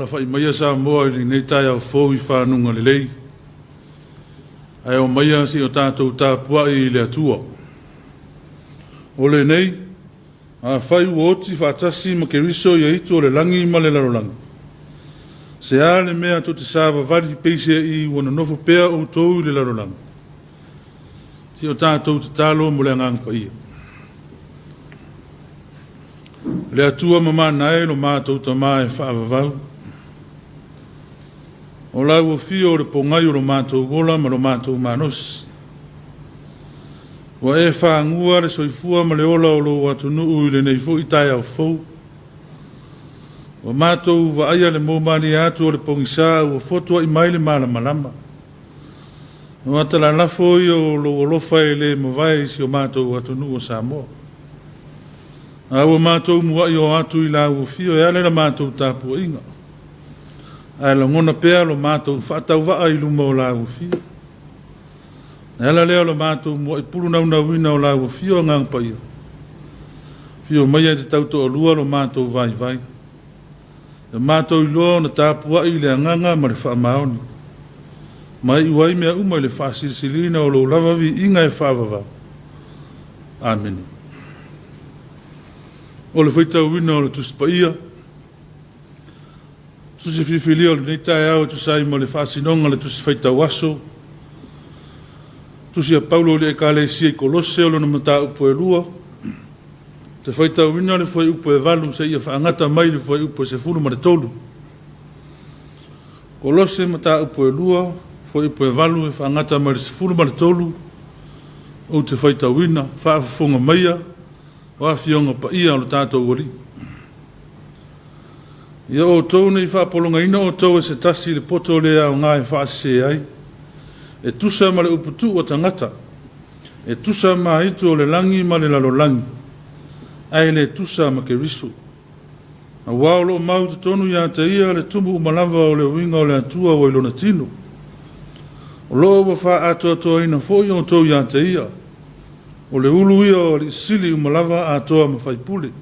Fai maia sa moa i nei tai au fōu I whanunga le lei. Ai o maia si o tātou tāpua I le atua. O le nei, a whai uoti whātasi ma ke riso I aitu o le langi ma le larolangi. Se a le mea to te sāwa vari peise I wana nofo pea o tōu le larolangi. Si o tātou te tālo mo le angang pa ia. Le atua mama nae lo mātou ta mae whaavavau. O lau o fio o le pongai o lo mātou gola ma lo mātou manos. Wa e whaangua le soifua ma le ola o lo atunu ui le nei fo I tai au fou. Wa mātou wa aia le mōmani atu o le pongisa ua fotua I mai le mala malama. Wa tala lafo I o lo olofa e le mawai si o mātou atunu o Samoa. A ua mātou mua I o atu I lau o fio e ale la mātou tāpua inga. Ai la ngona pea lo mātou whaatau waa I luma o la uwhia. Nela leo lo mātou mua I puru na wina o la uwhia o ngang paia. Fio mai te tauto o lua lo mātou vai vai. Le mātou I loa na tāpua I le anganga ma le wha maoni. Mai I wai mea uma I le wha silsilina o lo lavavi inga e whaavava. Amen. O le whaitau wina o le tuspaia. Tusi whiwhilia o le nei tae au tusai mo le whaasinonga le tusi whaitau aso. Tusi a Paulo le ekale sia I kolose o le na mata upo e lua. Te whaitau wina le whai upo e valu se ia whaangata mai le whai upo e se fulu ma le tolu. Kolose mata upo e lua, whai upo e valu e whaangata mai le se fulu ma le tolu. O te whaitau wina, whaafafonga maia, wafionga pa ia o le tātou wali. Ia o tau nei whaapolonga ina o tau e se tasi le poto lea o ngā e whaase ai. E tusa ma le uputu o tangata. E tusa ma hito o le langi ma le lalo langi. Ai le tusa ma ke riso. A wao lo mau te tonu ia te ia le tumbu umalava o le winga o le atua o ilona tino. O loo wa wha ato atoa ina fōi o tau ia te ia. O le ulu ia o le sili umalava atoa ma whaipule.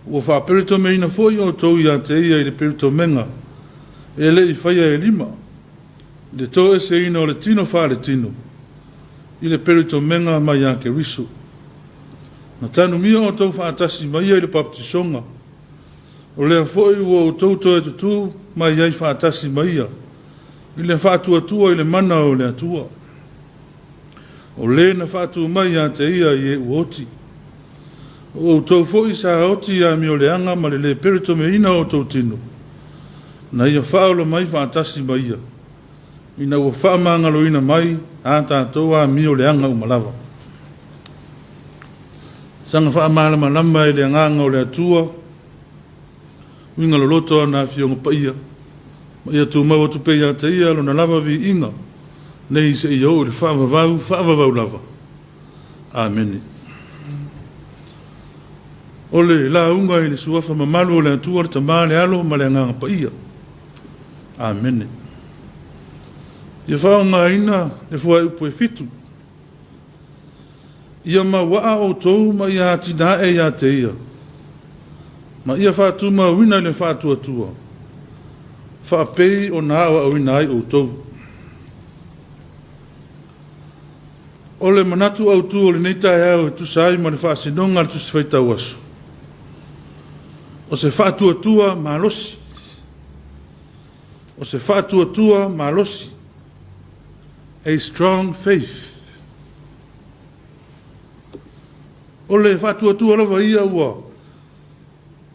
Ua whaaperito me ina fōi o tau ia te ia I le perito menga. E le I whaia e lima. Le tō e se ina o le tino wha le tino. I le perito menga mai a ke riso. Na tanu mia o tau whaatasi mai ai le baptisonga. O lea fōi ua o tau tō e tutu mai ai whaatasi mai a. I le whaatua tua I le mana o le atua. O le na whaatua mai a te ia I e uoti. O tau fōi sa oti a mi o le anga ma le perito me ina o tau tino. Na ia whaolo mai whaatasi mai a. Ina ua whaamangalo ina mai a tātou a mi o le anga umalawa. Sanga whaamala malama I le anganga o le atua. Winga lo loto na fionga pa ia. Ma ia tū mau atu pe ia te ia lo na lava vi inga. Nei se ia o le whaavavau lava. Amen. Ole la unga I le suafa mamalu o le atua le tamā le alo ma le anganga pa ia. Amen. Ia whaonga ina le fua upo e fitu. Ia ma waa o tou ma ia tina e ia te ia. Ma ia whaatuma wina le whaatua tua. Whaapei o nā awa wina ai o tou. Ole manatu au tu o le neitai au e tu sai ma le whaasinonga le tu se whaitau aso. O se whaatua tua ma losi. O se whaatua tua ma losi. A strong faith. Ole whaatua tua lava ia ua.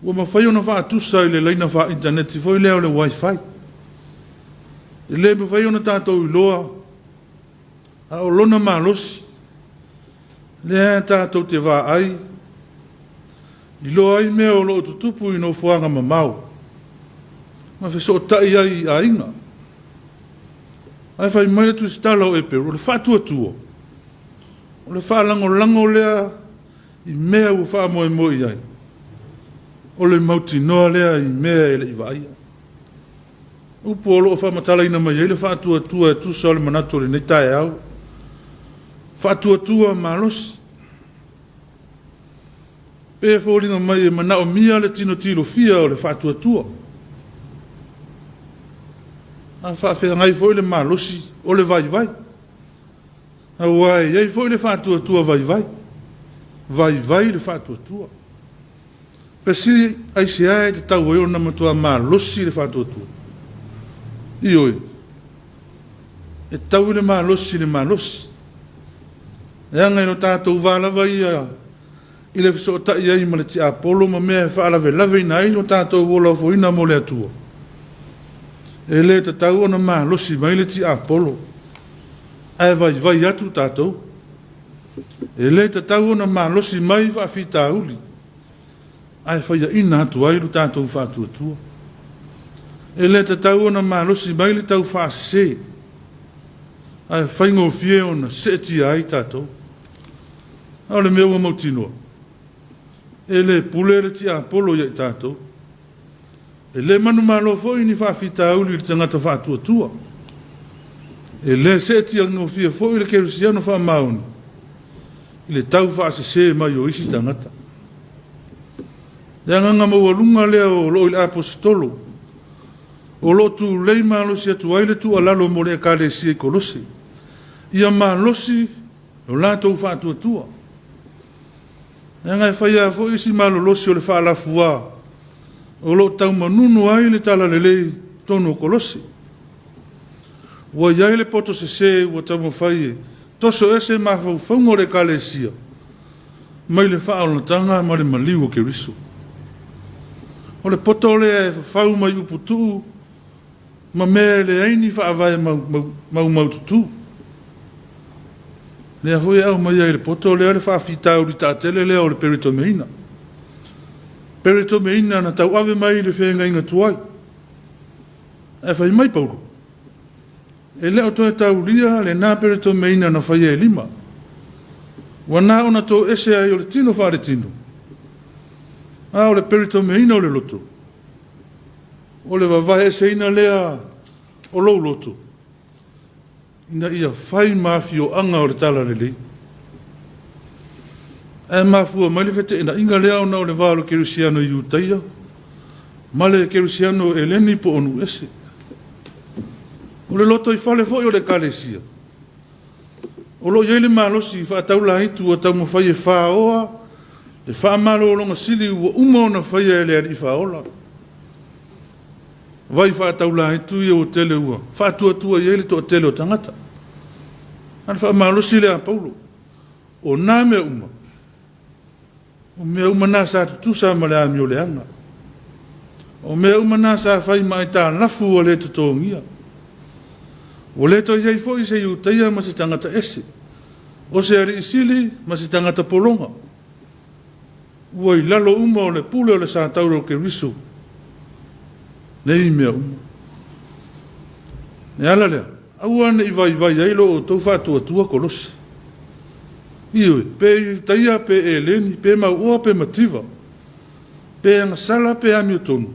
Ua mawhai ona whaatusa I le leina wha interneti fo I leo le wifi. I le mawhai ona tātou I loa. A o lona ma losi. Le tātou te wā ai. I lo ai mea o lo tutupu i no fuanga mamau. Ma fe so tai ai a inga. Ai fai mai tu stala o e peru, le fatua tuo. O le fa lango lea i mea u fa moe moe ai. O le mauti noa lea i mea e le i vaia. Upo o lo fa matala ina mai ele fatua tua e tu sa o le manato le neitae au. Fatua tua malos. Pe fōringa mai e manao mia le tino tilo fia o le fatua tua. A whawhea ngai fōi le malosi o le vai vai. A wai, ei fōi le fatua tua vai vai. Vai vai le fatua tua. Pesi ai se ai te tau e ona matua malosi le fatua tua. Ioi. E tau le malosi le malosi. E angai no tātou wala vai a i le so ta ia i ma le ti apolo ma mea e whaalave lave ina i no tātou wola fo ina mo le atua. E le te tau ona maa losi mai le ti apolo. Ai vai atu tātou. E le te tau ona maa losi mai wa fita uli. Ai whaia ina atu ai lu tātou whātua tua. E le te tau ona maa losi mai le tau whaase. Ai whaingo fie ona se ti ai tātou. Au le mea ua mautinoa. E le pule le ti apolo ia i tātou. E le manu malo foi ni whawhita uli le tangata whātua tua. E le se ti ango fia foi le kerusiano wha mauni. I le tau whaase se mai o isi tangata. Le anganga maua lunga lea o lo il apostolo. O lo tu lei malosi atu aile tu alalo mo le kale si e kolosi. Ia malosi o lato whātua tua. E ngai whaia fo isi malo losi o le wha lafua. O lo tau manunu ai le tala le lei tono kolosi. Ua iai le poto se ua tau mawhaie. Toso ese mawhau whaungo le kalesia. Mai le wha o tanga ma le maliu o ke risu. O le poto le e whau mai uputu. Ma mea le aini wha avai mau tutu. Lea hoi au mai ai le poto lea le whaafitau li tātele lea o le peritomeina. Peritomeina na tau ave mai le whenga inga tuai. E whai mai pauru. E leo toe tau lia le nā peritomeina na whai e lima. Wana ona tō ese ai o le tino whaare tino. A o le peritomeina o le loto. O le wawai ese ina lea o lou loto. Ina ia whai mafi o anga o le tala lelei. E mafua mai le fete ina inga lea ona o le valo kerusiano i utaia. Ma le kerusiano e leni po onu ese. O le loto i whale foi o le kalesia. O lo iei le malosi i whaatau la hitu o tau mo whai e whaoa. Le wha malo o longa sili ua uma ona whai e lea i whaola. Vai whaatau la hitu i o tele ua. Whaatua tua i ele to tele o tangata. Ana wha malosi lea paulo. O nā mea uma. O mea uma nā sa tutusa ma le ami o le anga. O mea uma nā sa whai mai tā nafu o le tutongia. O le to iei fo i se iu teia ma se tangata ese. O se ari isili ma se tangata polonga. Ua i lalo uma o le pule o le sa tauro ke risu. Nei mea uma. Ne ala lea. Aua ne i vai ailo o tau whātua tua kolosi. Ioi, pe taia pe e leni, pe maua pe mativa. Pe anga sala pe ami o tonu.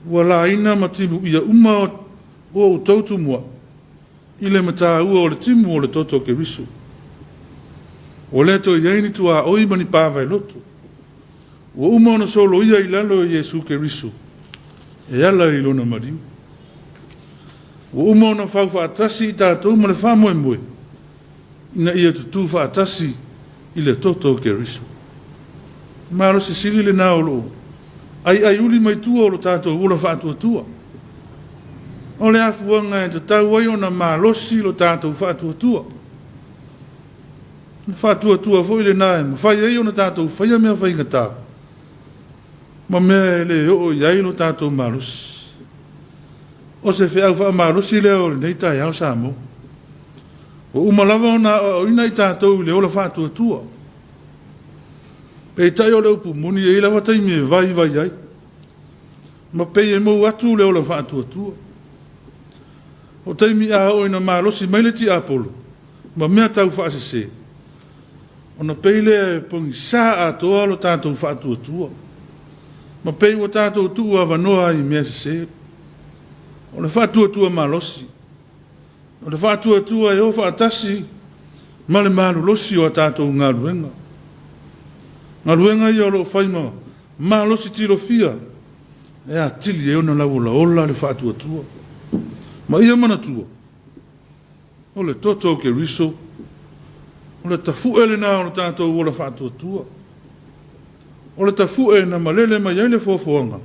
Ua la ina matimu ia uma o tautu mua. Ile mata ua o le timu o le toto ke risu. O le to iaini tua oi mani pāwai loto. Ua uma ona solo ia i lalo i Jesu ke risu. E ala i lona mariu. Ua uma ona whau whaatasi i tātou ma le whamoe moe. Ina ia tutu whaatasi i le toto ke risu. Maro se sili le nao lo. Ai uli mai tua o lo tātou ula whaatua tua. O le afuanga e te tau ai ona malosi lo tātou whaatua tua. Whaatua tua foi le nae, ma whai ai ona tātou whaia mea whaingata. Ma mea le o iai lo tātou malosi. O se whea wha malosi leo le nei tai au samo. O umalawa ona o ina i tātou le ola whaatua tua. Pe tai o le upu muni e lava tai me vai ai. Ma pe e mo atu le o la fa tua. O tai mi a o ina malosi mai le ti apolo. Ma mea tau fa se. Ona pe le pongi sa a toa lo tātou fa tua. Ma pe o tātou tua vanoa i mea se. O le fa tua malosi. O le fa tua e o fa atasi. Ma le malu losi o tātou ngā luenga. Ngā luenga i o lo whaima. Ma losi tiro fia. E a tili e ona lau ola le fa tua. Ma ia mana tua. O le toto ke riso. O le tafu ele na o le tātou o le fa tua. O le tafu e na malele mai ai le fofoanga.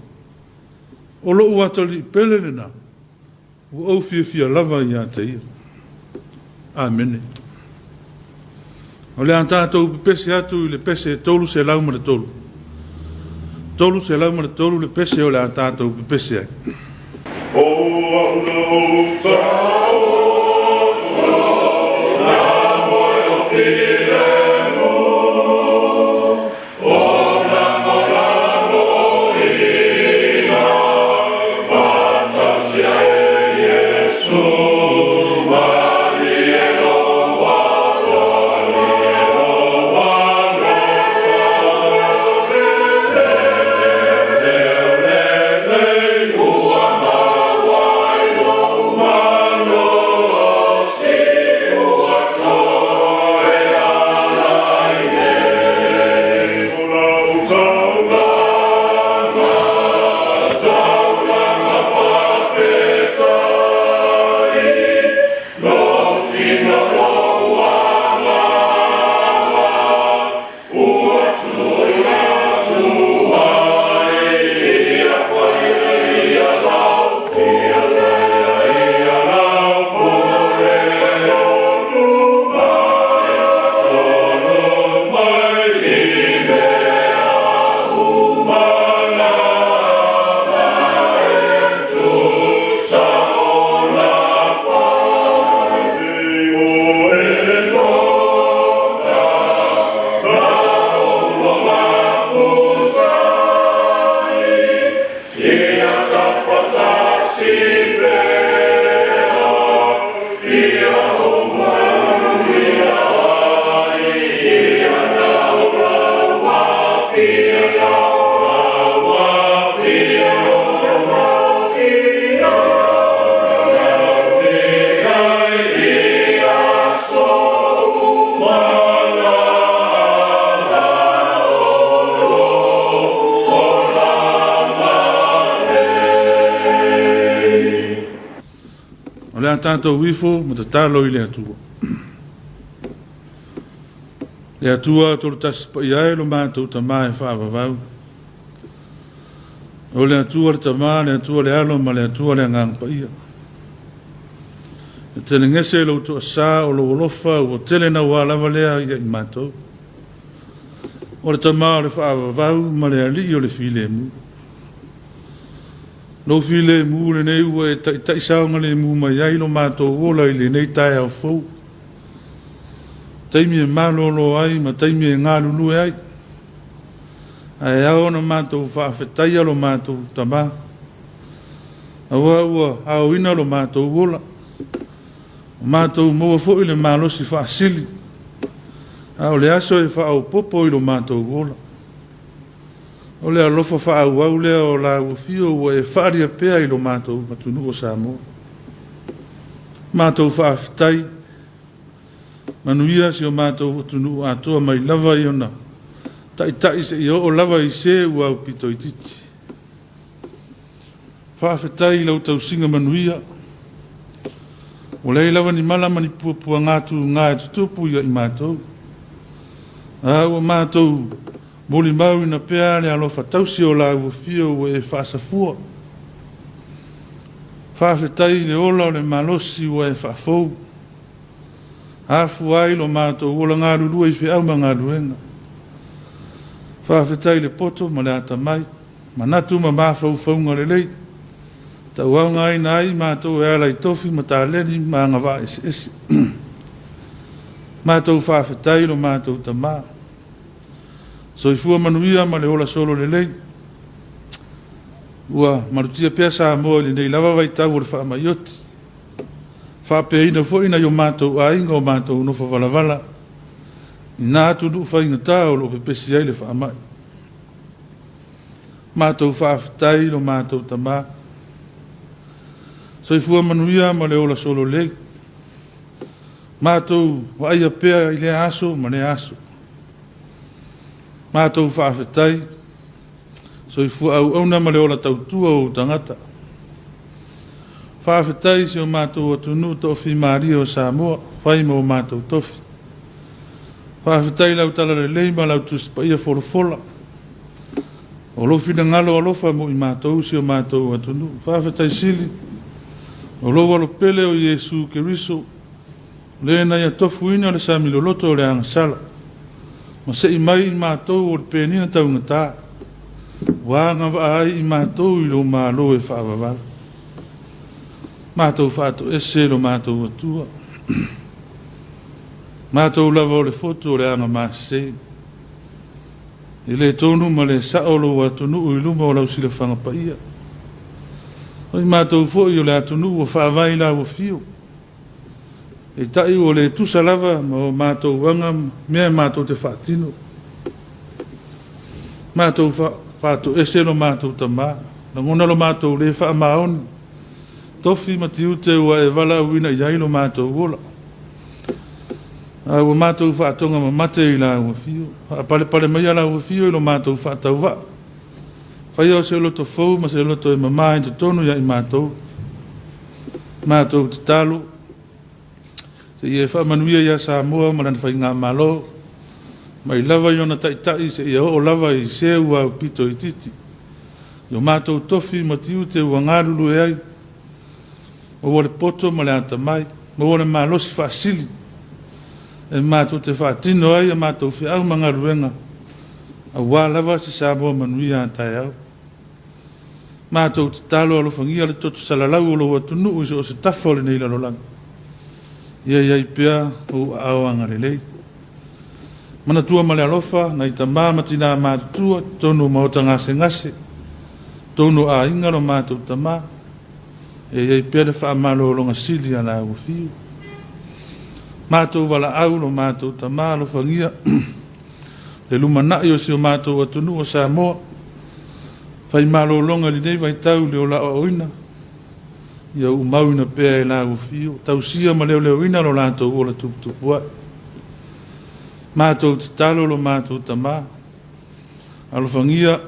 O lo uatali pele le na. O au fia lava i a te ia. Amene. O le an tātou pese atu i le pese tolu se lau ma le tolu. Tolu se lau ma le tolu le pese o le an tātou pese ai. O au tātou na moi o file mo. O na mo ina. Matasia e Yesu. Tātou wifo, ma te tālo i le atua. Le atua, tolu tasi pa i aelo mātou ta maa e whaavavau. O le atua le ta maa, le atua le alo, ma le atua le ngang pa ia. E tele ngese lo tu asa o lo wolofa, o tele na wālava lea ia i mātou. O le ta maa le whaavavau, ma le ali o le file mu. No file mu le nei ua e tai saunga le mu mai ai lo mātou ola i le nei tai au fau. Taimi e malolo ai, ma taimi e ngā lulu ai. Ai au na mātou whaafetai alo mātou tamā. Awa ua au ina lo mātou ola. Mātou mua fo i le malosi whaasili. Au le aso e wha au popo i lo mātou ola. O le alofa wha au lea o la uafio ua e whaaria pea i lo mātou matunu o Samoa. Mātou whaafitai. Manuia si o mātou matunu o atoa mai lava i ona. Tai se i o lava i se ua au pito i titi. Whaafitai lau tau singa manuia. O lei lava ni mala mani puapua ngātu ngā e tutupu i mātou. Ua mātou moli mau ina pea le alofa tausi o la uafio e whaasafua. Whaafetai le ola o le malosi ua e whaafou. Hafu ai lo mātou ola ngā rurua i whiau ma ngā ruenga. Whaafetai le poto ma le ata mai. Manatu ma mawhau whaunga le lei. Tau au ngai nai mātou e ala i tofi ma tā leni ma ngā wā esi. Mātou whaafetai lo mātou ta maa. soifua manuia ma le ola solo lelei ua malutia pea Samoa i lenei lava vaitau o le faamaioti faapeaina foʻi na io matou aiga o matou nofa valavala inā atunuu faigatā o loo pepesi ai le faamai matou faafetai lo matou tamā soifua manuia ma le ola solo lelei matou waaia pea i le aso ma le aso matou faafetai soifua auauna ma le ola tautua o tagata faafetai se o matou atunuu toʻafi maria o Samoa fai ma o matou tofi faafetai lau tala lelei ma lau tusipaia folafola o lou finagalo alofa mo i matou se o matou atunuu faafetai sili o lou alopele o Iesu Keriso le na ia tofuina o le samiloloto o le agasala ma seʻi mai i matou o le penina taugatā ua agavaai i matou i lou mālō e faavavala matou faatoʻese lo matou atua matou lava o le foto o le aga masesei i lē tonu ma le saʻo lou atunuu i luma o lau silafaga paia oi matou foʻi o le atunuu ua faavai lauafio e taʻi o le tusa lava ma o matou aga mea matou te faatino matou faatoʻese lo matou tamā lagona lo matou lē faamaoni tofi ma tiute ua e valaauina i ai lo matou ola ua matou faatoga mamate i lauafio faapalepale maia lauafio i lo matou faatauvaa faia o se loto fou ma se loto e mamā i totonu iai matou tatalo se ia faamanuia ia Samoa ma lana faigā mālō mai lava i ona taʻitaʻi se ia oo lava i se ua upito i titi io matou tofi ma tiute ua galulu e ai ma ua le poto ma le atamai ma ua le malosi faasili e matou te faatino ai a matou feʻau ma galuega auā lava se Samoa manuia a taeau matou tatalo alofagia le toto salalau o lou atunuu i so o se tafa o lenei lalolagi ia iai pea ou aoaga lelei manatua ma le alofa nai tamā ma tinā matutua tonu ma o tagasegase tonu aiga lo matou tamā e iai pea le faamalōloga sili a lauafio matou valaau lo matou tamā alofagia le lumanaʻi o se o matou atunuu o Samoa fai malōloga lenei vaitau le ola oina ia umauina pea e lauafio tausia ma leoleoina lo latou ola tuputupu ai matou tatalo lo matou tamā alofagia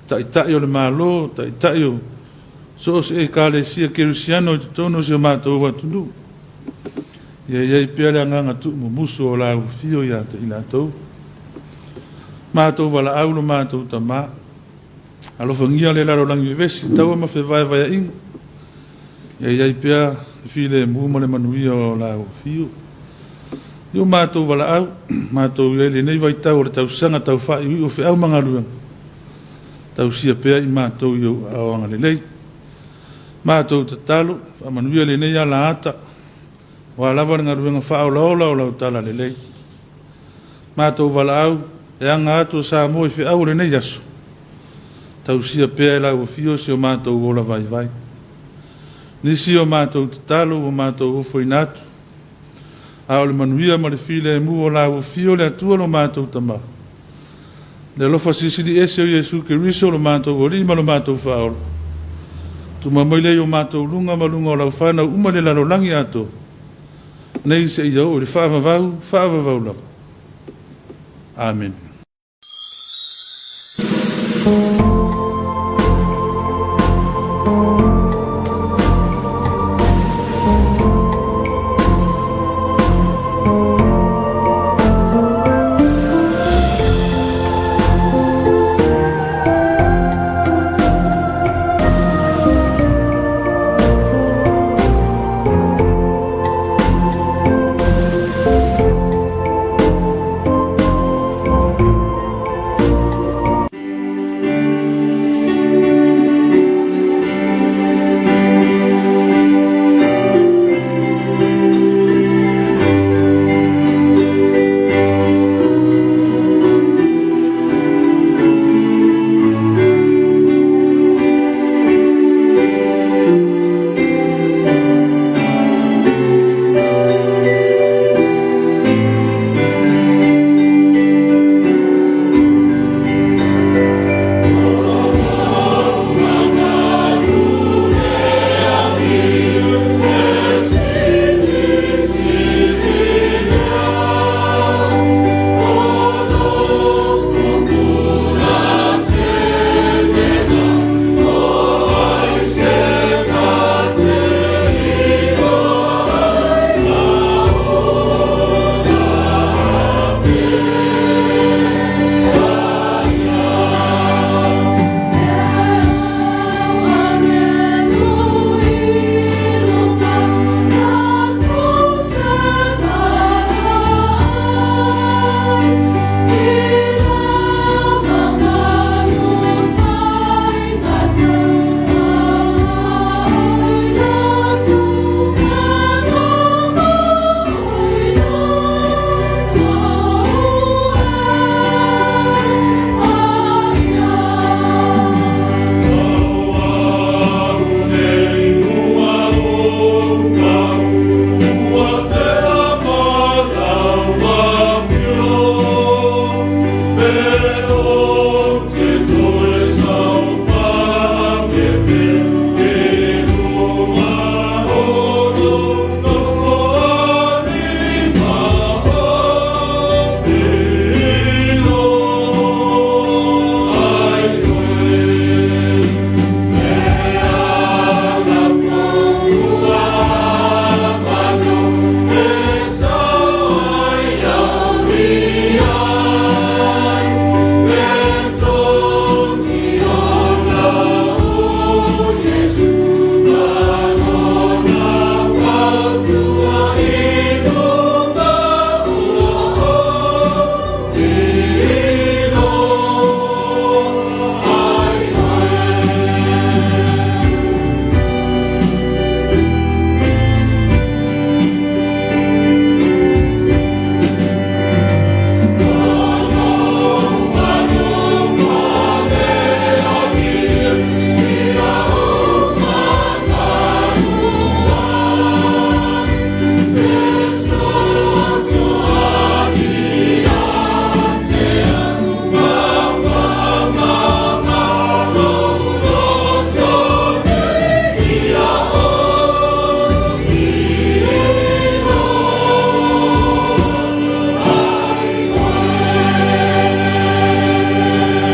taʻitaʻi o le mālō taʻitaʻi o so o se ekalesia kerisiano i totonu o se o matou atunuu ia iai pea le agaga tuʻumumusu o lauafio iā te i latou matou valaau lo matou tamā alofagia le lalolagi vevesi taua ma fevaevaeaʻiga ia iai pea filemu ma le manuia o lauafio io matou valaau matou iai lenei vaitau o le tausaga taufaaiʻuiʻu o feʻau ma galuega tausia pea i matou i ou aoaga lelei matou tatalo faamanuia lenei ala ata ua lava le galuega faaolaola o lau tala lelei matou valaau e aga atu o Samoa i feʻau o lenei aso tausia pea e lauafio se o matou ola vaivai nisi o matou tatalo ua matou ofoina atu a o le manuia ma le filemu o lauafio le atua lo matou tamā le alofa sisili ese o Iesu Keriso lo matou olii ma lo matou faaola tumamai lei o matou luga ma luga o laufana uma le lalolagi atou nei seʻia o le faavavau lava amen